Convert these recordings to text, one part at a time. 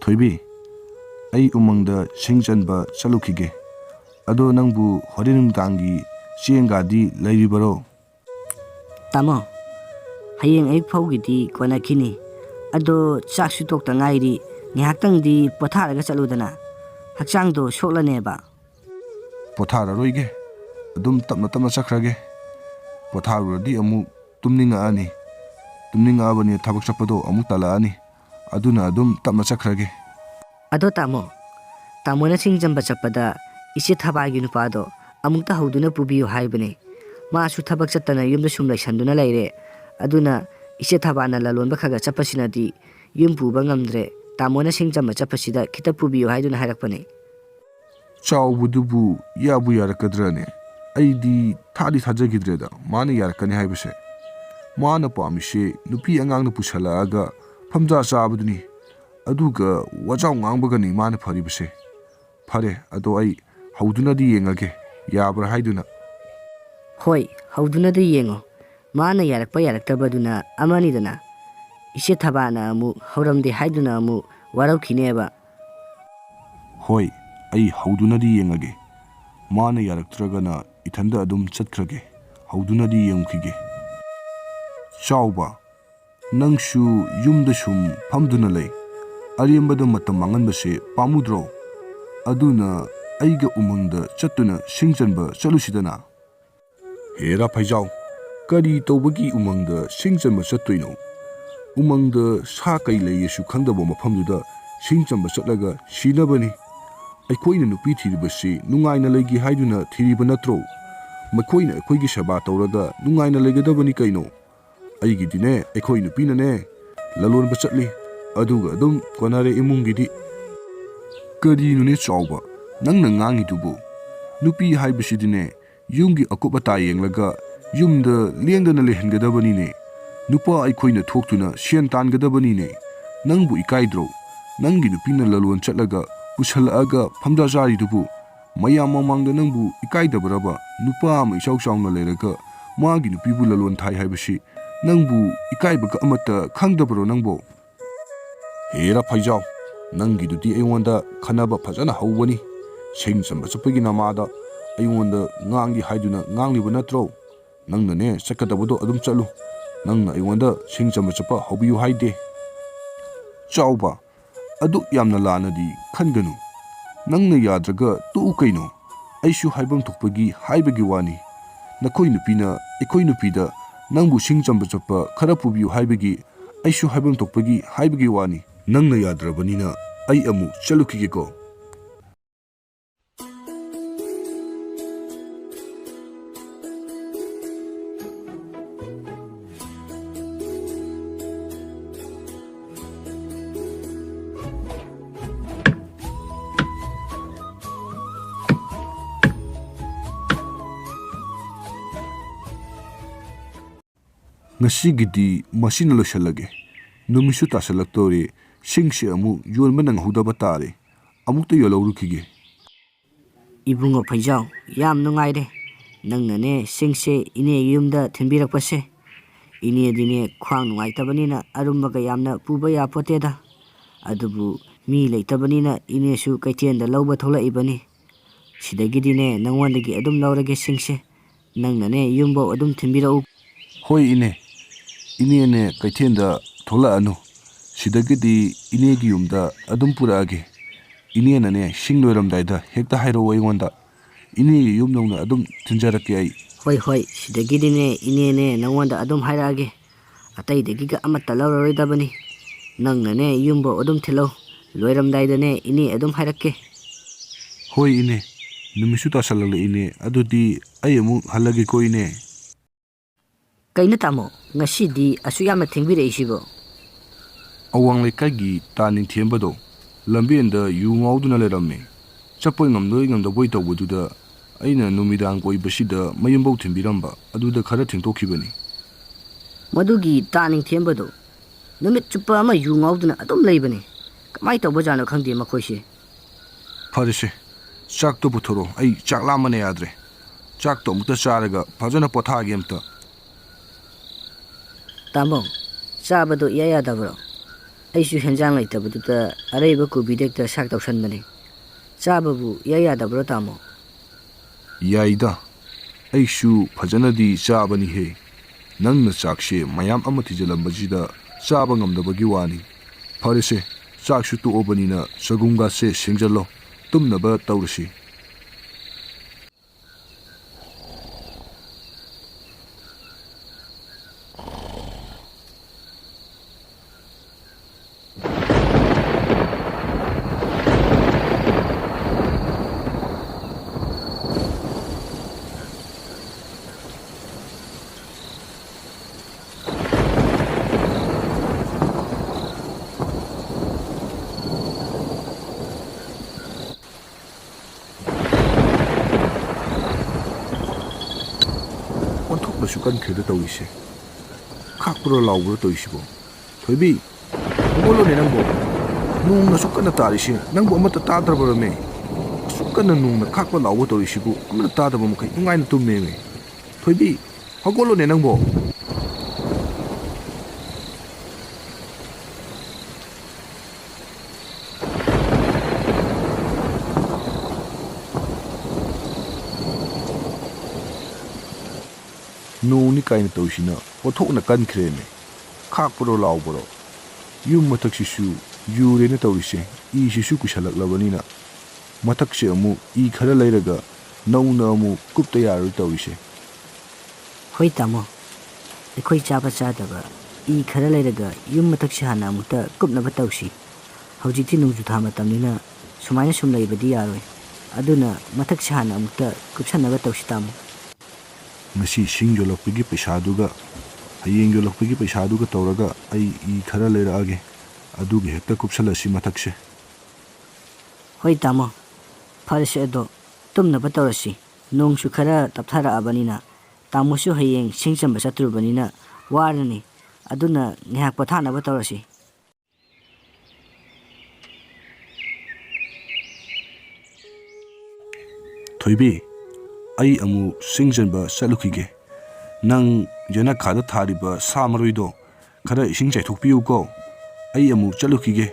ꯊꯣꯏꯕꯤ ꯑꯩ ꯎꯃꯪꯗ ꯁꯤꯡ ꯆꯟꯕ ꯆꯠꯂꯨꯈꯤꯒꯦ ꯑꯗꯣ ꯅꯪꯕꯨ ꯍꯣꯔꯦꯟ ꯅꯨꯡꯗꯥꯡꯒꯤ ꯆꯦꯡꯒꯥꯗꯤ ꯂꯩꯔꯤꯕꯔꯣ ꯇꯥꯃꯣ ꯍꯌꯦꯡ ꯑꯌꯨꯛ ꯐꯥꯎꯒꯤꯗꯤ ꯀꯣꯟꯅꯈꯤꯅꯤ ꯑꯗꯣ ꯆꯥꯛꯁꯨ ꯇꯣꯛꯇ ꯉꯥꯏꯔꯤ ꯉꯥꯏꯍꯥꯛꯇꯪꯗꯤ ꯄꯣꯊꯥꯔꯒ ꯆꯠꯂꯨꯗꯅ ꯍꯛꯆꯥꯡꯗꯣ ꯁꯣꯛꯂꯅꯦꯕ ꯄꯣꯊꯥꯔꯔꯣꯏꯒꯦ ꯑꯗꯨꯝ ꯇꯞꯅ ꯇꯞꯅ ꯆꯠꯈ꯭ꯔꯒꯦ ꯄꯣꯊꯥꯔꯨꯔꯗꯤ ꯑꯃꯨꯛ ꯇꯨꯝꯅꯤꯡꯉꯛꯑꯅꯤ ꯇꯨꯝꯅꯤꯡꯉꯛꯑꯕꯅꯤ ꯊꯕꯛ ꯆꯠꯄꯗꯣ ꯑꯃꯨꯛ ꯇꯜꯂꯛꯑꯅꯤ ꯑꯗꯨꯅ ꯑꯗꯨꯝ ꯇꯞꯅ ꯆꯠꯈ꯭ꯔꯒꯦ ꯑꯗꯣ ꯇꯥꯃꯣꯅ ꯁꯤꯡ ꯆꯟꯕ ꯆꯠꯄꯗ ꯏꯆꯦ ꯊꯕꯥꯒꯤ ꯅꯨꯄꯥꯗꯣ ꯑꯃꯨꯛꯇ ꯍꯧꯗꯨꯅ ꯄꯨꯕꯤꯌꯨ ꯍꯥꯏꯕꯅꯦ ꯃꯥꯁꯨ ꯊꯕꯛ ꯆꯠꯇꯅ ꯌꯨꯝꯗ ꯁꯨꯝ ꯂꯩꯁꯟꯗꯨꯅ ꯂꯩꯔꯦ ꯑꯗꯨꯅ ꯏꯆꯦ ꯊꯕꯥꯅ ꯂꯂꯣꯟꯕ ꯈꯔ ꯆꯠꯄꯁꯤꯅꯗꯤ ꯌꯨꯝ ꯄꯨꯕ ꯉꯝꯗ꯭ꯔꯦ ꯇꯥꯃꯣꯅ ꯁꯤꯡ ꯆꯟꯕ ꯆꯠꯄꯁꯤꯗ ꯈꯤꯇ ꯄꯨꯕꯤꯌꯨ ꯍꯥꯏꯗꯨꯅ ꯍꯥꯏꯔꯛꯄꯅꯦ ꯆꯥꯎꯕꯗꯨꯕꯨ ꯌꯥꯕꯨ ꯌꯥꯔꯛꯀꯗ꯭ꯔꯅꯦ ꯑꯩꯗꯤ ꯊꯥꯖꯈꯤꯗ꯭ꯔꯦꯗ ꯃꯥꯅ ꯌꯥꯔꯛꯀꯅꯤ ꯍꯥꯏꯕꯁꯦ ꯃꯥꯅ ꯄꯥꯝꯃꯤꯁꯦ ꯅꯨꯄꯤ ꯑꯉꯥꯡꯅ ꯄꯨꯁꯜꯂꯛꯑꯒ ꯐꯝꯖꯥ ꯆꯥꯕꯗꯨꯅꯤ ꯑꯗꯨꯒ ꯋꯥꯖꯥꯎ ꯉꯥꯡꯕꯒꯅꯤ ꯃꯥꯅ ꯐꯔꯤꯕꯁꯦ ꯐꯔꯦ ꯑꯗꯣ ꯑꯩ ꯍꯧꯗꯨꯅꯗꯤ ꯌꯦꯡꯉꯒꯦ ꯌꯥꯕ꯭ꯔꯥ ꯍꯥꯏꯗꯨꯅ ꯍꯣꯏ ꯍꯧꯗꯨꯅꯗꯤ ꯌꯦꯡꯉꯣ ꯃꯥꯅ ꯌꯥꯔꯛꯄ ꯌꯥꯔꯛꯇꯕꯗꯨꯅ ꯑꯃꯅꯤꯗꯅ ꯏꯆꯦ ꯊꯕꯥꯅ ꯑꯃꯨꯛ ꯍꯧꯔꯝꯗꯦ ꯍꯥꯏꯗꯨꯅ ꯑꯃꯨꯛ ꯋꯥꯔꯧꯈꯤꯅꯦꯕ ꯍꯣꯏ ꯑꯩ ꯍꯧꯗꯨꯅꯗꯤ ꯌꯦꯡꯉꯒꯦ ꯃꯥꯅ ꯌꯥꯔꯛꯇ꯭ꯔꯒꯅ ꯏꯊꯟꯗ ꯑꯗꯨꯝ ꯆꯠꯈ꯭ꯔꯒꯦ ꯍꯧꯗꯨꯅꯗꯤ ꯌꯦꯡꯈꯤꯒꯦ ꯆꯥꯎꯕ ꯅꯪꯁꯨ ꯌꯨꯝꯗ ꯁꯨꯝ ꯐꯝꯗꯨꯅ ꯂꯩ ꯑꯔꯦꯝꯕꯗ ꯃꯇꯝ ꯃꯥꯡꯍꯟꯕꯁꯦ ꯄꯥꯝꯃꯨꯗ꯭ꯔꯣ ꯑꯗꯨꯅ ꯑꯩꯒ ꯎꯃꯪꯗ ꯆꯠꯇꯨꯅ ꯁꯤꯡ ꯆꯟꯕ ꯆꯠꯂꯨꯁꯤꯗꯅ ꯍꯦꯔꯥ ꯐꯩꯖꯥꯎ ꯀꯔꯤ ꯇꯧꯕꯒꯤ ꯎꯃꯪꯗ ꯁꯤꯡ ꯆꯟꯕ ꯆꯠꯇꯣꯏꯅꯣ ꯎꯃꯪꯗ ꯁꯥ ꯀꯩ ꯂꯩꯌꯦꯁꯨ ꯈꯪꯗꯕ ꯃꯐꯝꯗꯨꯗ ꯁꯤꯡ ꯆꯟꯕ ꯆꯠꯂꯒ ꯁꯤꯅꯕꯅꯤ ꯑꯩꯈꯣꯏꯅ ꯅꯨꯄꯤ ꯊꯤꯔꯤꯕꯁꯤ ꯅꯨꯡꯉꯥꯏꯅ ꯂꯩꯒꯦ ꯍꯥꯏꯗꯨꯅ ꯊꯤꯔꯤꯕ ꯅꯠꯇ꯭ꯔꯣ ꯃꯈꯣꯏꯅ ꯑꯩꯈꯣꯏꯒꯤ ꯁꯦꯕꯥ ꯇꯧꯔꯒ ꯅꯨꯡꯉꯥꯏꯅ ꯂꯩꯒꯗꯕꯅꯤ ꯀꯩꯅꯣ ꯑꯩꯒꯤꯗꯤꯅꯦ ꯑꯩꯈꯣꯏ ꯅꯨꯄꯤꯅꯅꯦ ꯂꯂꯣꯟꯕ ꯆꯠꯂꯤ ꯑꯗꯨꯒ ꯑꯗꯨꯝ ꯀꯣꯟꯅꯔꯦ ꯏꯃꯨꯡꯒꯤꯗꯤ ꯀꯔꯤꯅꯣꯅꯦ ꯆꯥꯎꯕ ꯅꯪꯅ ꯉꯥꯡꯉꯤꯗꯨꯕꯨ ꯅꯨꯄꯤ ꯍꯥꯏꯕꯁꯤꯗꯤꯅꯦ ꯌꯨꯝꯒꯤ ꯑꯀꯨꯞ ꯑꯇꯥ ꯌꯦꯡꯂꯒ ꯌꯨꯝꯗ ꯂꯦꯡꯗꯅ ꯂꯩꯍꯟꯒꯗꯕꯅꯤꯅꯦ ꯅꯨꯄꯥ ꯑꯩꯈꯣꯏꯅ ꯊꯣꯛꯇꯨꯅ ꯁꯦꯟ ꯇꯥꯟꯒꯗꯕꯅꯤꯅꯦ ꯅꯪꯕꯨ ꯏꯀꯥꯏꯗ꯭ꯔꯣ ꯅꯪꯒꯤ ꯅꯨꯄꯤꯅ ꯂꯂꯣꯟ ꯆꯠꯂꯒ ꯄꯨꯁꯜꯂꯛꯑꯒ ꯐꯝꯖꯥ ꯆꯥꯔꯤꯗꯨꯕꯨ ꯃꯌꯥꯝ ꯃꯃꯥꯡꯗ ꯅꯪꯕу ꯏꯀꯥꯏꯗꯕꯔꯕ ꯅꯨꯄꯥ ꯑꯃ ꯏꯆꯥꯎ ꯆꯥꯎꯅ ꯂꯩꯔꯒ ꯃꯥꯒꯤ ꯅꯨꯄꯤꯕꯨ ꯂꯂꯣꯟ ꯊꯥꯏ ꯍꯥꯏꯕꯁꯤ ꯅꯪꯕꯨ ꯏꯀꯥꯏꯕꯒ ꯑꯃꯠꯇ ꯈꯪꯗꯕꯔꯣ ꯅꯪꯕꯣ ꯍꯦꯔꯥ ꯐꯩꯖꯥꯎ ꯅꯪꯒꯤꯗꯨꯗꯤ ꯑꯩꯉꯣꯟꯗ ꯈꯟꯅꯕ ꯐꯖꯅ ꯍꯧꯕꯅꯤ ꯁꯤꯡ ꯆꯟꯕ ꯆꯠꯄꯒꯤ ꯅꯃꯥꯗ ꯑꯩꯉꯣꯟꯗ ꯉꯥꯡꯒꯦ ꯍꯥꯏꯗꯨꯅ ꯉꯥꯡꯂꯤꯕ ꯅꯠꯇ꯭ꯔꯣ ꯅꯪꯅꯅꯦ ꯆꯠꯀꯗꯕꯗꯣ ꯑꯗꯨꯝ ꯆꯠꯂꯨ ꯅꯪꯅ ꯑꯩꯉꯣꯟꯗ ꯁꯤꯡ ꯆꯟꯕ ꯆꯠꯄ ꯍꯧꯕꯤꯌꯨ ꯍꯥꯏꯗꯦ ꯆꯥꯎꯕ ꯑꯗꯨꯛ ꯌꯥꯝꯅ ꯂꯥꯟꯅꯗꯤ ꯈꯟꯒꯅꯨ ꯅꯪꯅ ꯌꯥꯗ꯭ꯔꯒ ꯇꯣꯛꯎ ꯀꯩꯅꯣ ꯑꯩꯁꯨ ꯍꯥꯏꯐꯝ ꯊꯣꯛꯄꯒꯤ ꯍꯥꯏꯕꯒꯤ ꯋꯥꯅꯤ ꯅꯈꯣꯏ ꯅꯨꯄꯤꯅ ꯑꯩꯈꯣꯏ ꯅꯨꯄꯤꯗ ꯅꯪꯕꯨ ꯁꯤꯡ ꯆꯟꯕ ꯆꯠꯄ ꯈꯔ ꯄꯨꯕꯤꯌꯨ ꯍꯥꯏꯕꯒꯤ ꯑꯩꯁꯨ ꯍꯥꯏꯐꯝ ꯊꯣꯛꯄꯒꯤ ꯍꯥꯏꯕꯒꯤ ꯋꯥꯅꯤ ꯅꯪꯅ ꯌꯥꯗ꯭ꯔꯕꯅꯤꯅ ꯑꯩ ꯑꯃꯨꯛ ꯆꯠꯂꯨꯈꯤꯒꯦꯀꯣ ꯉꯁꯤꯒꯤꯗꯤ ꯃꯁꯤꯅ ꯂꯣꯏꯁꯜꯂꯒꯦ ꯅꯨꯃꯤꯠꯁꯨ ꯇꯥꯁꯜꯂꯛꯇꯧꯔꯦ ꯁꯤꯡꯁꯦ ꯑꯃꯨꯛ ꯌꯣꯟꯕ ꯅꯪꯍꯧꯗꯕ ꯇꯥꯔꯦ ꯑꯃꯨꯛꯇ ꯌꯣꯜꯍꯧꯔꯨꯈꯤꯒꯦ ꯏꯕꯨꯡꯉꯣ ꯐꯩꯖꯥꯎ ꯌꯥꯝ ꯅꯨꯡꯉꯥꯏꯔꯦ ꯅꯪꯅꯅꯦ ꯁꯤꯡꯁꯦ ꯏꯅꯦꯒꯤ ꯌꯨꯝꯗ ꯊꯤꯟꯕꯤꯔꯛꯄꯁꯦ ꯏꯅꯦꯗꯤꯅꯦ ꯈ꯭ꯋꯥꯡ ꯅꯨꯡꯉꯥꯏꯇꯕꯅꯤꯅ ꯑꯔꯨꯝꯕꯒ ꯌꯥꯝꯅ ꯄꯨꯕ ꯌꯥꯄꯣꯠꯇꯦꯗ ꯑꯗꯨꯕꯨ ꯃꯤ ꯂꯩꯇꯕꯅꯤꯅ ꯏꯅꯦꯁꯨ ꯀꯩꯊꯦꯜꯗ ꯂꯧꯕ ꯊꯣꯛꯂꯛꯏꯕꯅꯤ ꯁꯤꯗꯒꯤꯗꯤꯅꯦ ꯅꯪꯉꯣꯟꯗꯒꯤ ꯑꯗꯨꯝ ꯂꯧꯔꯒꯦ ꯁꯤꯡꯁꯦ ꯅꯪꯅꯅꯦ ꯌꯨꯝꯐꯧ ꯑꯗꯨꯝ ꯊꯤꯟꯕꯤꯔꯛꯎ ꯍꯣꯏ ꯏꯅꯦꯅꯦ ꯀꯩꯊꯦꯜꯗ ꯊꯣꯛꯂꯛꯑꯅꯨ ꯁꯤꯗꯒꯤꯗꯤ ꯏꯅꯦꯒꯤ ꯌꯨꯝꯗ ꯑꯗꯨꯝ ꯄꯨꯔꯛꯑꯒꯦ ꯏꯅꯦꯅꯅꯦ ꯁꯤꯡ ꯂꯣꯏꯔꯝꯗꯥꯏꯗ ꯍꯦꯛꯇ ꯍꯥꯏꯔꯛꯑꯣ ꯑꯩꯉꯣꯟꯗ ꯏꯅꯦꯒꯤ ꯌꯨꯝ ꯌꯧꯅ ꯑꯗꯨꯝ ꯊꯤꯟꯖꯔꯛꯀꯦ ꯑꯩ ꯍꯣꯏ ꯁꯤꯗꯒꯤꯗꯤꯅꯦ ꯏꯅꯦꯅꯦ ꯅꯪꯉꯣꯟꯗ ꯑꯗꯨꯝ ꯍꯥꯏꯔꯛꯑꯒꯦ ꯑꯇꯩꯗꯒꯤꯒ ꯑꯃꯠꯇ ꯂꯧꯔꯔꯣꯏꯗꯕꯅꯤ ꯅꯪꯅꯅꯦ ꯌꯨꯝꯐꯧ ꯑꯗꯨꯝ ꯊꯤꯜꯂꯧ ꯂꯣꯏꯔꯝꯗꯥꯏꯗꯅꯦ ꯏꯅꯦ ꯑꯗꯨم ꯍꯥꯏꯔꯛꯀꯦ ꯍꯣꯏ ꯏꯅꯦ ꯅꯨꯃꯤꯠꯁꯨ ꯇꯥꯁꯜꯂꯛꯂꯦ ꯑꯗꯨꯗꯤ ꯑꯩ ꯑꯃꯨꯛ ꯍꯜꯂꯒꯦꯀꯣ ꯏꯅꯦ ꯀꯩꯅꯣ ꯇꯥꯃꯣ ꯉꯁꯤꯗꯤ ꯑꯁꯨꯛ ꯌꯥꯝꯅ ꯊꯦꯡꯕꯤꯔꯛꯏꯁꯤꯕꯣ ꯑꯋꯥꯡ ꯂꯩꯀꯥꯏꯒꯤ ꯇꯥ ꯅꯤꯡꯊꯦꯝꯕꯗꯣ ꯂꯝꯕꯦꯟꯗ ꯌꯨ ꯉꯥꯎꯗꯨꯅ ꯂꯩꯔꯝꯃꯦ ꯆꯠꯄ ꯉꯝꯗꯕꯣꯏ ꯇꯧꯕꯗꯨꯗ ꯑꯩꯅ ꯅꯨꯃꯤꯗꯥꯡ ꯀꯣꯏꯕꯁꯤꯗ ꯃꯌꯨꯝꯐꯧ ꯊꯤꯟꯕꯤꯔꯝꯕ ꯑꯗꯨꯗ ꯈꯔ ꯊꯦꯡꯗꯣꯛꯈꯤꯕꯅꯤ ꯃꯗꯨꯒꯤ ꯇꯥ ꯅꯤꯡꯊꯦꯝꯕꯗꯣ ꯅꯨꯃꯤꯠ ꯆꯨꯞꯄ ꯑꯃ ꯌꯨ ꯉꯥꯎꯗꯨꯅ ꯑꯗꯨꯝ ꯂꯩꯕꯅꯤ ꯀꯃꯥꯏꯅ ꯇꯧꯕꯖꯥꯠꯅꯣ ꯈꯪꯗꯦ ꯃꯈꯣꯏꯁꯦ ꯐꯔꯦꯁꯦ ꯆꯥꯛꯇꯣ ꯄꯨꯊꯣꯔꯛꯑꯣ ꯑꯩ ꯆꯥꯛ ꯂꯥꯝꯕꯅ ꯌꯥꯗ꯭ꯔꯦ ꯆꯥꯛꯇꯣ ꯑꯃꯨꯛꯇ ꯆꯥꯔꯒ ꯐꯖꯅ ꯄꯣꯊꯥꯒꯦ ꯑꯝꯇ ꯇꯥꯃꯣ ꯆꯥꯕꯗꯣ ꯏꯌꯥ ꯌꯥꯗꯕ꯭ꯔꯣ ꯑꯩꯁꯨ ꯍꯦꯟꯖꯥꯡ ꯂꯩꯇꯕꯗꯨꯗ ꯑꯔꯩꯕ ꯀꯣꯕꯤꯗ ꯍꯦꯛꯇ ꯁꯥꯛ ꯇꯧꯁꯟꯕꯅꯤ ꯆꯥꯕꯕꯨ ꯏꯌꯥ ꯌꯥꯗꯕ꯭ꯔꯣ ꯇꯥꯃꯣ ꯌꯥꯏꯗ ꯑꯩꯁꯨ ꯐꯖꯅꯗꯤ ꯆꯥꯕꯅꯤꯍꯦ ꯅꯪꯅ ꯆꯥꯛꯁꯦ ꯃꯌꯥꯝ ꯑꯃ ꯊꯤꯖꯤꯜꯂꯝꯕꯁꯤꯗ ꯆꯥꯕ ꯉꯝꯗꯕꯒꯤ ꯋꯥꯅꯤ ꯐꯔꯦꯁꯦ ꯆꯥꯛꯁꯨ ꯇꯣꯛꯑꯕꯅꯤꯅ ꯆꯒꯨꯝꯒꯥꯁꯦ ꯁꯦꯡꯖꯜꯂꯣ ꯇꯨꯝꯅꯕ ꯇꯧꯔꯁꯤ ꯑꯣꯟꯊꯣꯛꯅꯁꯨ ꯀꯟꯈ꯭ꯔꯦꯗ ꯇꯧꯔꯤꯁꯦ ꯈꯥꯛꯄ꯭ꯔꯣ ꯂꯥꯎꯕ꯭ꯔꯣ ꯇꯧꯔꯤꯁꯤꯕꯣ ꯊꯣꯏꯕꯤ ꯍꯧꯒꯠꯂꯣꯅꯦ ꯅꯪꯕꯣ ꯅꯣꯡꯅ ꯑꯁꯨꯛ ꯀꯟꯅ ꯇꯥꯔꯤꯁꯦ ꯅꯪꯕꯨ ꯑꯃꯠꯇ ꯇꯥꯗ꯭ꯔꯕꯔꯃꯦ ꯑꯁꯨꯛ ꯀꯟꯅ ꯅꯣꯡꯅ ꯈꯥꯛꯄ ꯂꯥꯎꯕ ꯇꯧꯔꯤꯁꯤꯕꯨ ꯑꯃꯠꯇ ꯇꯥꯗꯕ ꯃꯈꯩ ꯅꯨꯡꯉꯥꯏꯅ ꯇꯨꯝꯃꯦꯃꯦ ꯊꯣꯏꯕꯤ ꯍꯧꯒꯠꯂꯣꯅꯦ ꯅꯪꯕꯣ ꯅꯣꯡꯅꯤ ꯀꯥꯏꯅ ꯇꯧꯔꯤꯁꯤꯅ ꯑꯣꯟꯊꯣꯛꯅ ꯀꯟꯈ꯭ꯔꯦꯃꯦ ꯈꯥꯛꯄ꯭ꯔꯣ ꯂꯥꯎꯕ꯭ꯔꯣ ꯌꯨꯝ ꯃꯊꯛꯁꯤꯁꯨ ꯌꯨꯔꯦꯅ ꯇꯧꯔꯤꯁꯦ ꯏꯁꯤꯁꯨ ꯀꯨꯏꯁꯜꯂꯛꯂꯕꯅꯤ나 ꯃꯊꯛꯁꯦ ꯑꯃꯨꯛ ꯏ ꯈꯔ ꯂꯩꯔꯒ ꯅꯧꯅ ꯑꯃꯨꯛ ꯀꯨꯞꯇ ꯌꯥꯔꯣꯏ ꯇꯧꯔꯤꯁꯦ ꯍꯣꯏ ꯇꯥꯃꯣ ꯑꯩꯈꯣꯏ ꯆꯥꯕ ꯆꯥꯗꯕ ꯏ ꯈꯔ ꯂꯩꯔꯒ ꯌꯨꯝ ꯃꯊꯛꯁꯦ ꯍꯥꯟꯅ ꯑꯃꯨꯛꯇ ꯀꯨꯞꯅꯕ ꯇꯧꯁꯤ ꯍꯧꯖꯤꯛꯇꯤ ꯅꯣꯡꯖꯨꯊꯥ ꯃꯇꯝꯅꯤꯅ ꯁꯨꯃꯥꯏꯅ ꯁꯨꯝ ꯂꯩꯕꯗꯤ ꯌꯥꯔꯣꯏ ꯑꯗꯨꯅ ꯃꯊꯛꯁꯦ ꯍꯥꯟꯅ ꯑꯃꯨꯛꯇ ꯀꯨꯞꯁꯟꯅꯕ ꯇꯧꯁꯤ ꯇꯥꯃꯣ ꯉꯁꯤ ꯁꯤꯡ ꯌꯣꯜꯂꯛꯄꯒꯤ ꯄꯩꯁꯥꯗꯨꯒ ꯍꯌꯦꯡ ꯌꯣꯜꯂꯛꯄꯒꯤ ꯄꯩꯁꯥꯗꯨꯒ ꯇꯧꯔꯒ ꯑꯩ ꯏ ꯈꯔ ꯂꯩꯔꯛꯑꯒꯦ ꯑꯗꯨꯒꯤ ꯍꯦꯛꯇ ꯀꯨꯞꯁꯜꯂꯁꯤ ꯃꯊꯛꯁꯦ ꯍꯣꯏ ꯇꯥꯃꯣ ꯐꯔꯁꯦ ꯑꯗꯣ ꯇꯨꯝꯅꯕ ꯇꯧꯔꯁꯤ ꯅꯣꯡꯁꯨ ꯈꯔ ꯇꯞꯊꯔꯛꯑꯕꯅꯤꯅ ꯇꯥꯃꯣꯁꯨ ꯍꯌꯦꯡ ꯁꯤꯡ ꯆꯟꯕ ꯆꯠꯇꯨꯔꯕꯅꯤꯅ ꯋꯥꯔꯅꯤ ꯑꯗꯨꯅ ꯉꯥꯏꯍꯥꯛ ꯄꯣꯊꯥꯅꯕ ꯇꯧꯔꯁꯤ ꯊꯣꯏꯕꯤ ꯑꯩ ꯑꯃꯨꯛ ꯁꯤꯡ ꯆꯟꯕ ꯆꯠꯂꯨꯈꯤꯒꯦ ꯅꯪ ꯌꯦꯅꯈꯥꯗ ꯊꯥꯔꯤꯕ ꯁꯥ ꯃꯔꯣꯏꯗꯣ ꯈꯔ ꯏꯁꯤꯡ ꯆꯥꯏꯊꯣꯛꯄꯤꯌꯨꯀꯣ ꯑꯩ ꯑꯃꯨꯛ ꯆꯠꯂꯨꯈꯤꯒꯦ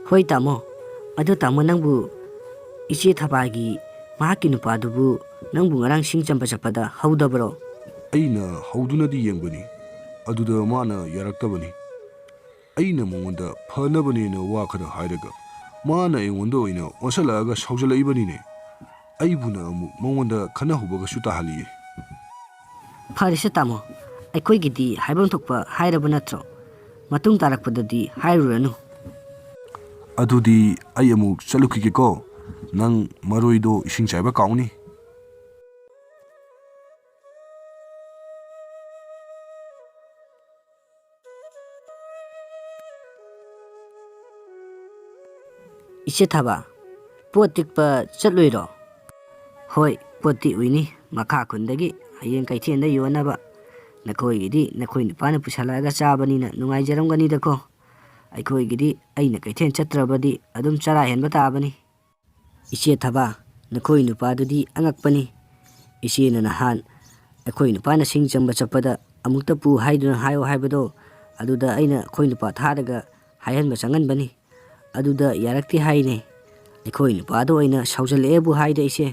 ꯍꯣꯏ ꯇꯥꯃꯣ ꯑꯗꯨ ꯇꯥꯃꯣ ꯅꯪꯕꯨ ꯏꯆꯦ ꯊꯕꯥꯒꯤ ꯃꯍꯥꯛꯀꯤ ꯅꯨꯄꯥꯗꯨꯕꯨ ꯅꯪꯕꯨ ꯉꯔꯥꯡ ꯁꯤꯡ ꯆꯟꯕ ꯆꯠꯄꯗ ꯍꯧꯗꯕ꯭ꯔꯣ ꯑꯩꯅ ꯍꯧꯗꯨꯅꯗꯤ ꯌꯦꯡꯕꯅꯤ ꯑꯗꯨꯗ ꯃꯥꯅ ꯌꯥꯔꯛꯇꯕꯅꯤ ꯑꯩꯅ ꯃꯉꯣꯟꯗ ꯐꯅꯕꯅꯦꯅ ꯋꯥ ꯈꯔ ꯍꯥꯏꯔꯒ ꯃꯥꯅ ꯑꯩꯉꯣꯟꯗ ꯑꯣꯏꯅ ꯑꯣꯟꯁꯜꯂꯛꯑꯒ ꯁꯥꯎꯖꯜꯂꯛꯏꯕꯅꯤꯅꯦ ꯑꯩꯕꯨꯅ ꯑꯃꯨꯛ ꯃꯉꯣꯟꯗ ꯈꯟꯅꯍꯧꯕꯒꯁꯨ ꯇꯥꯍꯜꯂꯤꯌꯦ ꯐꯔꯦꯁꯦ ꯇꯥꯃꯣ ꯑꯩꯈꯣꯏꯒꯤꯗꯤ ꯍꯥꯏꯐꯝ ꯊꯣꯛꯄ ꯍꯥꯏꯔꯕ ꯅꯠꯇ꯭ꯔꯣ ꯃꯇꯨꯡ ꯇꯥꯔꯛꯄꯗꯗꯤ ꯍꯥꯏꯔꯨꯔꯅꯨ ꯑꯗꯨꯗꯤ ꯑꯩ ꯑꯃꯨꯛ ꯆꯠꯂꯨꯈꯤꯒꯦꯀꯣ ꯅꯪ ꯃꯔꯣꯏꯗꯣ ꯏꯁꯤꯡ ꯆꯥꯏꯕ ꯀꯥꯎꯅꯤ ꯏꯆꯦ ꯊꯕꯥ ꯄꯣꯠ ꯇꯤꯛꯄ ꯆꯠꯂꯨꯏꯔꯣ ꯍꯣꯏ ꯄꯣꯠꯇꯤ ꯎꯏꯅꯤ ꯃꯈꯥ ꯈꯨꯟꯗꯒꯤ ꯍꯌꯦꯡ ꯀꯩꯊꯦꯜꯗ ꯌꯣꯟꯅꯕ ꯅꯈꯣꯏꯒꯤꯗꯤ ꯅꯈꯣꯏ ꯅꯨꯄꯥꯅ ꯄꯨꯁꯜꯂꯛꯑꯒ ꯆꯥꯕꯅꯤꯅ ꯅꯨꯡꯉꯥꯏꯖꯔꯝꯒꯅꯤꯗꯀꯣ ꯑꯩꯈꯣꯏꯒꯤꯗꯤ ꯑꯩꯅ ꯀꯩꯊꯦꯜ ꯆꯠꯇ꯭ꯔꯕꯗꯤ ꯑꯗꯨꯝ ꯆꯔꯥ ꯍꯦꯟꯕ ꯇꯥꯕꯅꯤ ꯏꯆꯦ ꯊꯕꯥ ꯅꯈꯣꯏ ꯅꯨꯄꯥꯗꯨꯗꯤ ꯑꯉꯛꯄꯅꯤ ꯏꯆꯦꯅ ꯅꯍꯥꯟ ꯑꯩꯈꯣꯏ ꯅꯨꯄꯥꯅ ꯁꯤꯡ ꯆꯟꯕ ꯆꯠꯄꯗ ꯑꯃꯨꯛꯇ ꯄꯨ ꯍꯥꯏꯗꯨꯅ ꯍꯥꯏꯌꯣ ꯍꯥꯏꯕꯗꯣ ꯑꯗꯨꯗ ꯑꯩꯅ ꯑꯩꯈꯣꯏ ꯅꯨꯄꯥ ꯊꯥꯔꯒ ꯍꯥꯏꯍꯟꯕ ꯆꯪꯍꯟꯕꯅꯤ ꯑꯗꯨꯗ ꯌꯥꯔꯛꯇꯦ ꯍꯥꯏꯅꯦ ꯑꯩꯈꯣꯏ ꯅꯨꯄꯥꯗ ꯑꯣꯏꯅ ꯁꯥꯎꯖꯜꯂꯛꯑꯦꯕꯨ ꯍꯥꯏꯗ ꯑꯩꯁꯦ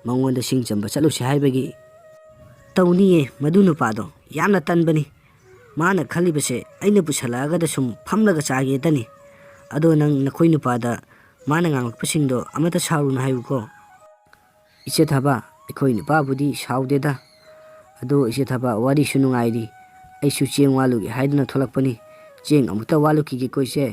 ꯃꯉꯣꯟꯗ ꯁꯤꯡ ꯆꯟꯕ ꯆꯠꯂꯨꯁꯤ ꯍꯥꯏꯕꯒꯤ ꯇꯧꯅꯤꯌꯦ ꯃꯗꯨ ꯅꯨꯄꯥꯗꯣ ꯌꯥꯝꯅ ꯇꯟꯕꯅꯤ ꯃꯥꯅ ꯈꯜꯂꯤꯕꯁꯦ ꯑꯩꯅ ꯄꯨꯁꯜꯂꯛꯑꯒꯗ ꯁꯨꯝ ꯐꯝꯂꯒ ꯆꯥꯒꯦꯗꯅꯤ ꯑꯗꯣ ꯅꯪ ꯅꯈꯣꯏ ꯅꯨꯄꯥꯗ ꯃꯥꯅ ꯉꯥꯡꯂꯛꯄꯁꯤꯡꯗꯣ ꯑꯃꯠꯇ ꯁꯥꯎꯔꯨꯅ ꯍꯥꯏꯌꯨꯀꯣ ꯏꯆꯦ ꯊꯕꯥ ꯑꯩꯈꯣꯏ ꯅꯨꯄꯥꯕꯨꯗꯤ ꯁꯥꯎꯗꯦꯗ ꯑꯗꯣ ꯏꯆꯦ ꯊꯕꯥ ꯋꯥꯔꯤꯁꯨ ꯅꯨꯡꯉꯥꯏꯔꯤ ꯑꯩꯁꯨ ꯆꯦꯡ ꯋꯥꯜꯂꯨꯒꯦ ꯍꯥꯏꯗꯨꯅ ꯊꯣꯛꯂꯛꯄꯅꯤ ꯆꯦꯡ ꯑꯃꯨꯛꯇ ꯋꯥꯜꯂꯨꯈꯤꯒꯦꯀꯣ ꯏꯆꯦ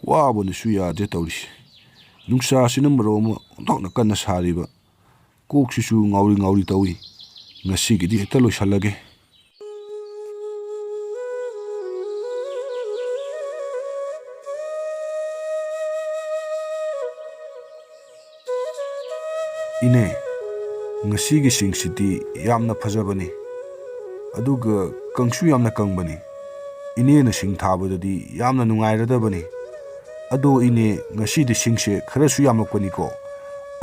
ꯋꯥꯕꯅꯁꯨ ꯌꯥꯗꯦ ꯇꯧꯔꯤꯁꯦ ꯅꯨꯡꯁꯥꯁꯤꯅ ꯃꯔꯣꯜ ꯑꯃ ꯑꯣꯟꯊꯣꯛꯅ ꯀꯟꯅ ꯁꯥꯔꯤꯕ ꯀꯣꯛꯁꯤꯁꯨ ꯉꯥꯎꯔꯤ ꯉꯥꯎꯔꯤ ꯇꯧꯏ ꯉꯁꯤꯒꯤꯗꯤ ꯍꯦꯛꯇ ꯂꯣꯏꯁꯜꯂꯒꯦ ꯏꯅꯦ ꯉꯁꯤꯒꯤ ꯁꯤꯡꯁꯤꯗꯤ ꯌꯥꯝꯅ ꯐꯖꯕꯅꯤ ꯑꯗꯨꯒ ꯀꯪꯁꯨ ꯌꯥꯝꯅ ꯀꯪꯕꯅꯤ ꯏꯅꯦꯅ ꯁꯤꯡ ꯊꯥꯕꯗꯗꯤ ꯌꯥꯝꯅ ꯅꯨꯡꯉꯥꯏꯔꯗꯕꯅꯤ ꯑꯗꯣ ꯏꯅꯦ ꯉꯁꯤꯗꯤ ꯁꯤꯡꯁꯦ ꯈꯔꯁꯨ ꯌꯥꯝꯂꯛꯄꯅꯤꯀꯣ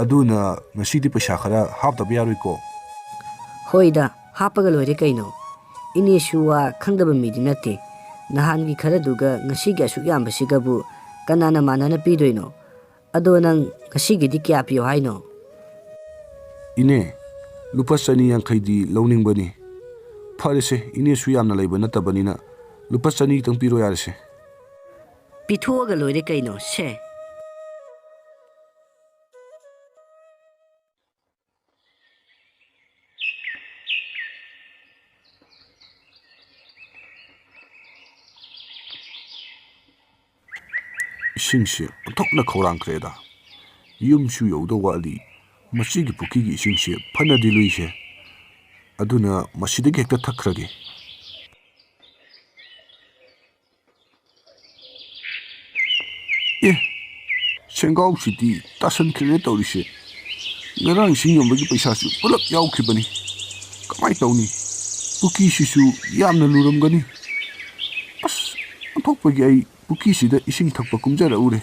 ꯑꯗꯨꯅ ꯉꯁꯤꯗꯤ ꯄꯩꯁꯥ ꯈꯔ ꯍꯥꯞꯇꯕ ꯌꯥꯔꯣꯏꯀꯣ ꯍꯣꯏꯗ ꯍꯥꯞꯄꯒ ꯂꯣꯏꯔꯦ ꯀꯩꯅꯣ ꯏꯅꯦꯁꯨ ꯋꯥ ꯈꯪꯗꯕ ꯃꯤꯗꯤ ꯅꯠꯇꯦ ꯅꯍꯥꯟꯒꯤ ꯈꯔꯗꯨꯒ ꯉꯁꯤꯒꯤ ꯑꯁꯨꯛ ꯌꯥꯝꯕꯁꯤꯒꯕꯨ ꯀꯅꯥꯅ ꯃꯥꯟꯅꯅ ꯄꯤꯗꯣꯏꯅꯣ ꯑꯗꯣ ꯅꯪ ꯉꯁꯤꯒꯤꯗꯤ ꯀꯌꯥ ꯄꯤꯌꯣ ꯍꯥꯏꯅꯣ ꯏꯅꯦ ꯂꯨꯄꯥ 250ꯗꯤ ꯂꯧꯅꯤꯡꯕꯅꯤ ꯐꯔꯦꯁꯦ ꯏꯅꯦꯁꯨ ꯌꯥꯝꯅ ꯂꯩꯕ ꯅꯠꯇꯕꯅꯤꯅ ꯂꯨꯄꯥ 200ꯇꯪ ꯄꯤꯔꯣ ꯌꯥꯔꯦꯁꯦ ꯄꯤꯊꯣꯛꯑꯒ ꯂꯣꯏꯔꯦ ꯀꯩꯅꯣ ꯁꯦ ꯏꯁꯤꯡꯁꯦ ꯑꯣꯟꯊꯣꯛꯅ ꯈꯧꯔꯥꯡꯈ꯭ꯔꯦꯗ ꯌꯨꯝꯁꯨ ꯌꯧꯗꯧ ꯋꯥꯠꯂꯤ ꯃꯁꯤꯒꯤ ꯄꯨꯈ꯭ꯔꯤꯒꯤ ꯏꯁꯤꯡꯁꯦ ꯐꯅꯗꯤ ꯂꯨꯏꯁꯦ ꯑꯗꯨꯅ ꯃꯁꯤꯗꯒꯤ ꯍꯦꯛꯇ ꯊꯛꯈ꯭ꯔꯒꯦ ꯁꯦꯡꯒꯥꯎꯁꯤꯗꯤ ꯇꯥꯁꯟꯈ꯭ꯔꯦꯅꯦ ꯇꯧꯔꯤꯁꯦ ꯉꯔꯥꯡ ꯏꯁꯤꯡ ꯌꯣꯟꯕꯒꯤ ꯄꯩꯁꯥꯁꯨ ꯄꯨꯂꯞ ꯌꯥꯎꯈꯤꯕꯅꯤ ꯀꯃꯥꯏꯅ ꯇꯧꯅꯤ ꯄꯨꯈ꯭ꯔꯤꯁꯤꯁꯨ ꯌꯥꯝꯅ ꯂꯨꯔꯝꯒꯅꯤ ꯑꯁ ꯑꯣꯟꯊꯣꯛꯄꯒꯤ ꯑꯩ ꯄꯨꯈ꯭ꯔꯤꯁꯤꯗ ꯏꯁꯤꯡ ꯊꯛꯄ ꯀꯨꯝꯖꯔꯛꯎꯔꯦ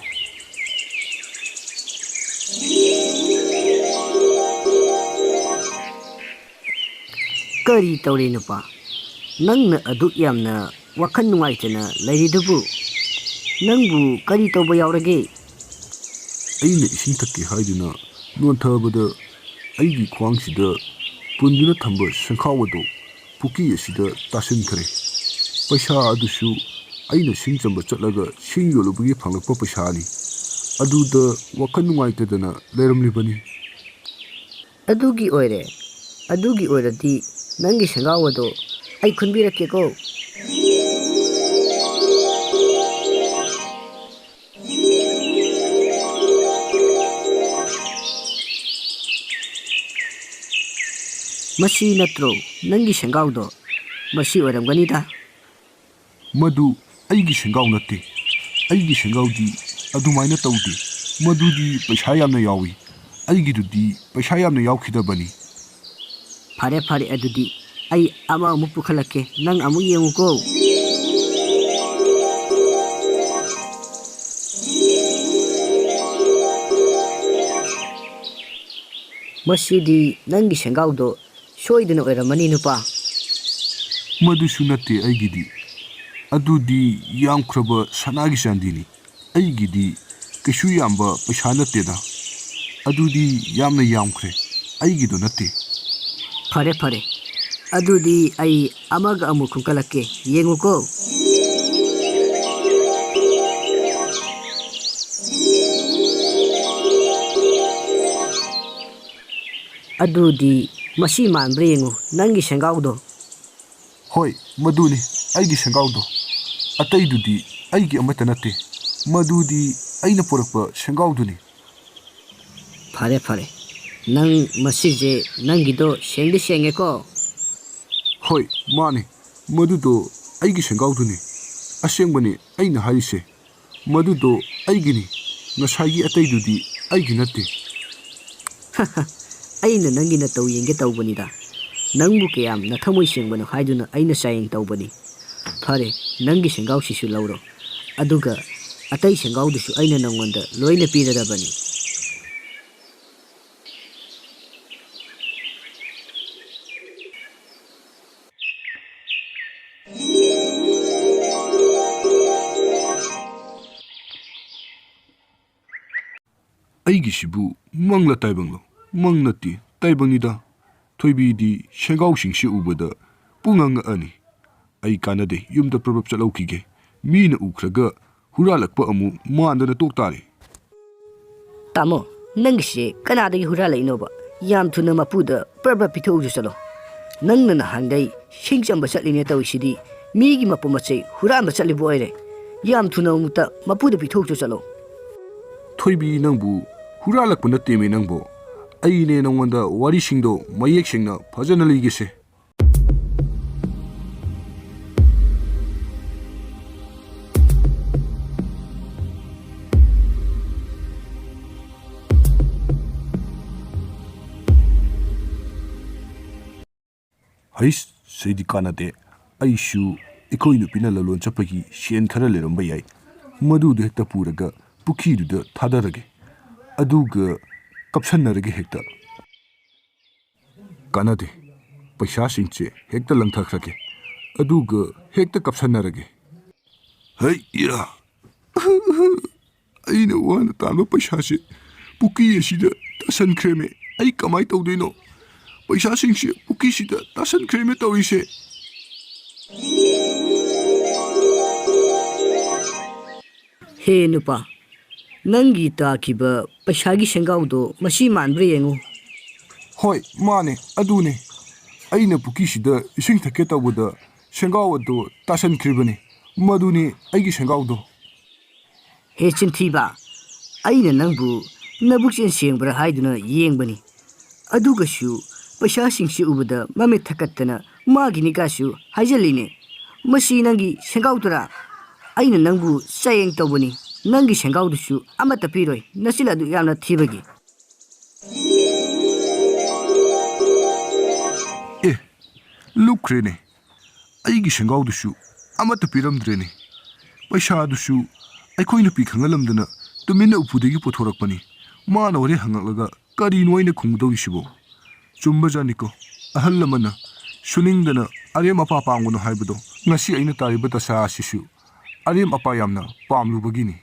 ꯀꯔꯤ ꯇꯧꯔꯦ ꯅꯨꯄꯥ ꯅꯪꯅ ꯑꯗꯨꯛ ꯌꯥꯝꯅ ꯋꯥꯈꯜ ꯅꯨꯡꯉꯥꯏꯇꯅ ꯂꯩꯔꯤꯗꯨꯕꯨ ꯅꯪꯕꯨ ꯀꯔꯤ ꯇꯧꯕ ꯌꯥꯎꯔꯒꯦ ꯑꯩꯅ ꯏꯁꯤꯡ ꯊꯛꯀꯦ ꯍꯥꯏꯗꯨꯅ ꯅꯣꯟꯊꯕꯗ ꯑꯩꯒꯤ ꯈ꯭ꯋꯥꯡꯁꯤꯗ ꯄꯨꯟꯗꯨꯅ ꯊꯝꯕ ꯁꯦꯡꯈꯥꯎ ꯑꯗꯨ ꯄꯨꯈ꯭ꯔꯤ ꯑꯁꯤꯗ ꯇꯥꯁꯤꯟꯈ꯭ꯔꯦ ꯄꯩꯁꯥ ꯑꯗꯨꯁꯨ ꯑꯩꯅ ꯁꯤꯡ ꯆꯟꯕ ꯆꯠꯂꯒ ꯁꯤꯡ ꯌꯣꯜꯂꯨꯕꯒꯤ ꯐꯪꯂꯛꯄ ꯄꯩꯁꯥꯅꯤ ꯑꯗꯨꯗ ꯋꯥꯈꯜ ꯅꯨꯡꯉꯥꯏꯇꯗꯅ ꯂꯩꯔꯝꯂꯤꯕꯅꯤ ꯑꯗꯨꯒꯤ ꯑꯣꯏꯔꯗꯤ ꯅꯪꯒꯤ ꯁꯦꯡꯒꯥꯎ ꯑꯗꯣ ꯑꯩ ꯈꯨꯟꯕꯤꯔꯛꯀꯦꯀꯣ ꯃꯁꯤ ꯅꯠꯇ꯭ꯔꯣ ꯅꯪꯒꯤ ꯁꯦꯡꯒꯥꯎꯗꯣ ꯃꯁꯤ ꯑꯣꯏꯔꯝꯒꯅꯤꯗ ꯃꯗꯨ ꯑꯩꯒꯤ ꯁꯦꯡꯒꯥꯎ ꯅꯠꯇꯦ ꯑꯩꯒꯤ ꯁꯦꯡꯒꯥꯎꯗꯤ ꯑꯗꯨꯃꯥꯏꯅ ꯇꯧꯗꯦ ꯃꯗꯨꯗꯤ ꯄꯩꯁꯥ ꯌꯥꯝꯅ ꯌꯥꯎꯏ ꯑꯩꯒꯤꯗꯨꯗꯤ ꯄꯩꯁꯥ ꯌꯥꯝꯅ ꯌꯥꯎꯈꯤꯗꯕꯅꯤ ꯐꯔꯦ ꯑꯗꯨꯗꯤ ꯑꯩ ꯑꯃꯨꯛ ꯄꯨꯈꯠꯂꯛꯀꯦ ꯅꯪ ꯑꯃꯨꯛ ꯌꯦꯡꯉꯨꯀꯣ ꯃꯁꯤꯗꯤ ꯅꯪꯒꯤ ꯁꯦꯡꯒꯥꯎꯗꯣ ꯁꯣꯏꯗꯅ ꯑꯣꯏꯔꯝꯃꯅꯤ ꯅꯨꯄꯥ ꯃꯗꯨꯁꯨ ꯅꯠꯇꯦ ꯑꯩꯒꯤꯗꯤ ꯑꯗꯨꯗꯤ ꯌꯥꯝꯈ꯭ꯔꯕ ꯁꯅꯥꯒꯤ ꯆꯥꯟꯗꯤꯅꯤ ꯑꯩꯒꯤꯗꯤ ꯀꯩꯁꯨ ꯌꯥꯝꯕ ꯄꯩꯁꯥ ꯅꯠꯇꯦꯗ ꯑꯗꯨꯗꯤ ꯌꯥꯝꯅ ꯌꯥꯝꯈ꯭ꯔꯦ ꯑꯩꯒꯤꯗꯣ ꯅꯠꯇꯦ ꯐꯔꯦ ꯑꯗꯨꯗꯤ ꯑꯩ ꯑꯃꯒ ꯑꯃꯨꯛ ꯈꯨꯝꯀꯠꯂꯛꯀꯦ ꯌꯦꯡꯉꯨꯀꯣ ꯑꯗꯨꯗꯤ ꯃꯁꯤ ꯃꯥꯟꯕ꯭ꯔꯥ ꯌꯦꯡꯉꯨ ꯅꯪꯒꯤ ꯁꯦꯡꯒꯥꯎꯗꯣ ꯍꯣꯏ ꯃꯗꯨꯅꯤ ꯑꯩꯒꯤ ꯁꯦꯡꯒꯥꯎꯗꯣ ꯑꯇꯩꯗꯨꯗꯤ ꯑꯩꯒꯤ ꯑꯃꯠꯇ ꯅꯠꯇꯦ ꯃꯗꯨꯗꯤ ꯑꯩꯅ ꯄꯨꯔꯛꯄ ꯁꯦꯡꯒꯥꯎꯗꯨꯅꯤ ꯐꯔꯦ ꯅꯪ ꯃꯁꯤꯁꯦ ꯅꯪꯒꯤꯗꯣ ꯁꯦꯡꯗꯤ ꯁꯦꯡꯉꯦꯀꯣ ꯍꯣꯏ ꯃꯥꯅꯤ ꯃꯗꯨꯗꯣ ꯑꯩꯒꯤ ꯁꯦꯡꯒꯥꯎꯗꯨꯅꯤ ꯑꯁꯦꯡꯕꯅꯤ ꯑꯩꯅ ꯍꯥꯏꯔꯤꯁꯦ ꯃꯗꯨꯗꯣ ꯑꯩꯒꯤꯅꯤ ꯉꯁꯥꯏꯒꯤ ꯑꯇꯩꯗꯨꯗꯤ ꯑꯩꯒꯤ ꯅꯠꯇꯦ ꯑꯩꯅ ꯅꯪꯒꯤ ꯅꯇꯧ ꯌꯦꯡꯒꯦ ꯇꯧꯕꯅꯤꯗ ꯅꯪꯕꯨ ꯀꯌꯥꯝ ꯅꯊꯃꯣꯏ ꯁꯦꯡꯕꯅꯣ ꯍꯥꯏꯗꯨꯅ ꯑꯩꯅ ꯆꯥꯌꯦꯡ ꯇꯧꯕꯅꯤ ꯐꯔꯦ ꯅꯪꯒꯤ ꯁꯦꯡꯒꯥꯎꯁꯤꯁꯨ ꯂꯧꯔꯣ ꯑꯗꯨꯒ ꯑꯇꯩ ꯁꯦꯡꯒꯥꯎꯗꯨꯁꯨ ꯑꯩꯅ ꯅꯪꯉꯣꯟꯗ ꯂꯣꯏꯅ ꯄꯤꯔꯗꯕꯅꯤ ꯑꯩꯒꯤꯁꯤꯕꯨ ꯃꯪꯂ ꯇꯥꯏꯕꯪꯂꯣ ꯃꯪ ꯅꯠꯇꯦ ꯇꯥꯏꯕꯪꯅꯤꯗ ꯊꯣꯏꯕꯤꯗꯤ ꯁꯦꯡꯒꯥꯎꯁꯤꯡꯁꯤ ꯎꯕꯗ ꯄꯨꯡꯉꯛꯑꯅꯤ ꯑꯩ ꯀꯥꯟꯅꯗꯦ ꯌꯨꯝꯗ ꯄ꯭ꯔꯕꯞ ꯆꯠꯍꯧꯈꯤꯒꯦ ꯃꯤꯅ ꯎꯈ꯭ꯔꯒ ꯍꯨꯔꯥꯜꯂꯛꯄ ꯑꯃꯨꯛ ꯃꯥꯟꯗꯅ ꯇꯣꯛ ꯇꯥꯔꯦ ꯇꯥꯃꯣ ꯅꯪꯒꯤꯁꯦ ꯀꯅꯥꯗꯒꯤ ꯍꯨꯔꯥꯜꯂꯛꯏꯅꯣꯕ ꯌꯥꯝ ꯊꯨꯅ ꯃꯄꯨꯗ ꯄ꯭ꯔꯕ ꯄꯤꯊꯣꯛꯎꯁꯨ ꯆꯠꯂꯣ ꯅꯪꯅ ꯅꯍꯥꯟꯒꯩ ꯁꯤꯡ ꯆꯝꯕ ꯆꯠꯂꯤꯅꯦ ꯇꯧꯔꯤꯁꯤꯗꯤ ꯃꯤꯒꯤ ꯃꯄꯣ ꯃꯆꯩ ꯍꯨꯔꯥꯟꯕ ꯆꯠꯂꯤꯕ ꯑꯣꯏꯔꯦ ꯌꯥꯝ ꯊꯨꯅ ꯑꯃꯨꯛꯇ ꯃꯄꯨꯗ ꯄꯤꯊꯣꯛꯎꯁꯨ ꯆꯠꯂꯣ ꯊꯣꯏꯕꯤ ꯅꯪꯕꯨ ꯍꯨꯔꯥꯜꯂꯛꯄ ꯅꯠꯇꯦꯃꯤ ꯅꯪꯕꯨ ꯑꯩꯅꯦ ꯅꯪꯉꯣꯟꯗ ꯋꯥꯔꯤꯁꯤꯡꯗꯣ ꯃꯌꯦꯛ ꯁꯦꯡꯅ ꯐꯖꯅ ꯂꯤꯒꯦꯁꯦ ꯍꯩꯁ ꯁꯤꯗꯤ ꯀꯥꯟꯅꯗꯦ ꯑꯩꯁꯨ ꯑꯩꯈꯣꯏ ꯅꯨꯄꯤꯅ ꯂꯂꯣꯟ ꯆꯠꯄꯒꯤ ꯁꯦꯟ ꯈꯔ ꯂꯩꯔꯝꯕ ꯌꯥꯏ ꯃꯗꯨꯗꯣ ꯍꯦꯛꯇ ꯄꯨꯔꯒ ꯄꯨꯈ꯭ꯔꯤꯗꯨꯗ ꯊꯥꯗꯔꯒꯦ ꯑꯗꯨꯒ ꯀꯞꯁꯟꯅꯔꯒꯦ ꯍꯦꯛꯇ ꯀꯥꯟꯅꯗꯦ ꯄꯩꯁꯥꯁꯤꯡꯁꯦ ꯍꯦꯛꯇ ꯂꯪꯊꯈ꯭ꯔꯒꯦ ꯑꯗꯨꯒ ꯍꯦꯛꯇ ꯀꯞꯁꯟꯅꯔꯒꯦ ꯍꯩ ꯏꯔꯥ ꯑꯩꯅ ꯋꯥꯅ ꯇꯥꯟꯕ ꯄꯩꯁꯥꯁꯦ ꯄꯨꯈ꯭ꯔꯤ ꯑꯁꯤꯗ ꯇꯥꯁꯟꯈ꯭ꯔꯦꯃꯦ ꯑꯩ ꯀꯃꯥꯏ ꯇꯧꯗꯣꯏꯅꯣ ꯄꯩꯁꯥꯁꯤꯡꯁꯦ ꯄꯨꯈ꯭ꯔꯤꯁꯤꯗ ꯇꯥꯁꯟꯈ꯭ꯔꯦꯃꯦ ꯇꯧꯔꯤꯁꯦ ꯍꯦ ꯅꯨꯄꯥ ꯅꯪꯒꯤ ꯇꯥꯈꯤꯕ ꯄꯩꯁꯥꯒꯤ ꯁꯦꯡꯒꯥꯎꯗꯣ ꯃꯁꯤ ꯃꯥꯟꯕ꯭ꯔꯥ ꯌꯦꯡꯉꯨ ꯍꯣꯏ ꯃꯥꯅꯦ ꯑꯗꯨꯅꯦ ꯑꯩꯅ ꯄꯨꯈ꯭ꯔꯤꯁꯤꯗ ꯏꯁꯤꯡ ꯊꯛꯀꯦ ꯇꯧꯕꯗ ꯁꯦꯡꯒꯥꯎ ꯑꯗꯨ ꯇꯥꯁꯟꯈ꯭ꯔꯤꯕꯅꯤ ꯃꯗꯨꯅꯤ ꯑꯩꯒꯤ ꯁꯦꯡꯒꯥꯎꯗꯣ ꯍꯦ ꯆꯤꯟꯊꯤꯕ ꯑꯩꯅ ꯅꯪꯕు ꯅꯕꯨꯛꯆꯦꯜ ꯁꯦꯡꯕ꯭ꯔꯥ ꯍꯥꯏꯗꯨꯅ ꯌꯦꯡꯕꯅꯤ ꯑꯗꯨꯒꯁꯨ ꯄꯩꯁꯥꯁꯤꯡꯁꯤ ꯎꯕꯗ ꯃꯃꯤꯠ ꯊꯛꯀꯠꯇꯅ ꯃꯥꯒꯤꯅꯤꯀꯥꯁꯨ ꯍꯥꯏꯖꯜꯂꯤꯅꯦ ꯃꯁꯤ ꯅꯪꯒꯤ ꯁꯦꯡꯒꯥꯎꯗꯔꯥ ꯑꯩꯅ ꯅꯪꯕు ꯆꯌꯦꯡ ꯇꯧꯕꯅꯤ ꯅꯪꯒꯤ ꯁꯦꯡꯒꯥꯎꯗꯨꯁꯨ ꯑꯃꯠꯇ ꯄꯤꯔꯣꯏ ꯅꯆꯤꯟ ꯑꯗꯨ ꯌꯥꯝꯅ ꯊꯤꯕꯒꯤ ꯑꯦ ꯂꯨꯞꯈ꯭ꯔꯦꯅꯦ ꯑꯩꯒꯤ ꯁꯦꯡꯒꯥꯎꯗꯨꯁꯨ ꯑꯃꯠꯇ ꯄꯤꯔꯝꯗ꯭ꯔꯦꯅꯦ ꯄꯩꯁꯥꯗꯨꯁꯨ ꯑꯩꯈꯣꯏ ꯅꯨꯄꯤ ꯈꯪꯍꯜꯂꯝꯗꯅ ꯇꯨꯃꯤꯟꯅ ꯎꯄꯨꯗꯒꯤ ꯄꯨꯊꯣꯔꯛꯄꯅꯤ ꯃꯥꯅ ꯍꯣꯔꯦꯟ ꯍꯪꯉꯛꯂꯒ ꯀꯔꯤꯅꯣ ꯑꯩꯅ ꯈꯨꯝꯒꯗꯧꯔꯤꯁꯤꯕꯣ ꯆꯨꯝꯕꯖꯥꯠꯅꯤꯀꯣ ꯑꯍꯜ ꯂꯃꯟꯅ ꯁꯨꯅꯤꯡꯗꯅ ꯑꯔꯦꯝ ꯑꯄꯥ ꯄꯥꯝꯒꯅꯨ ꯍꯥꯏꯕꯗꯣ ꯉꯁꯤ ꯑꯩꯅ ꯇꯥꯔꯤꯕ ꯗꯁꯥ ꯑꯁꯤꯁꯨ ꯑꯔꯦꯝ ꯑꯄꯥ ꯌꯥꯝꯅ ꯄꯥꯝꯂꯨꯕꯒꯤꯅꯤ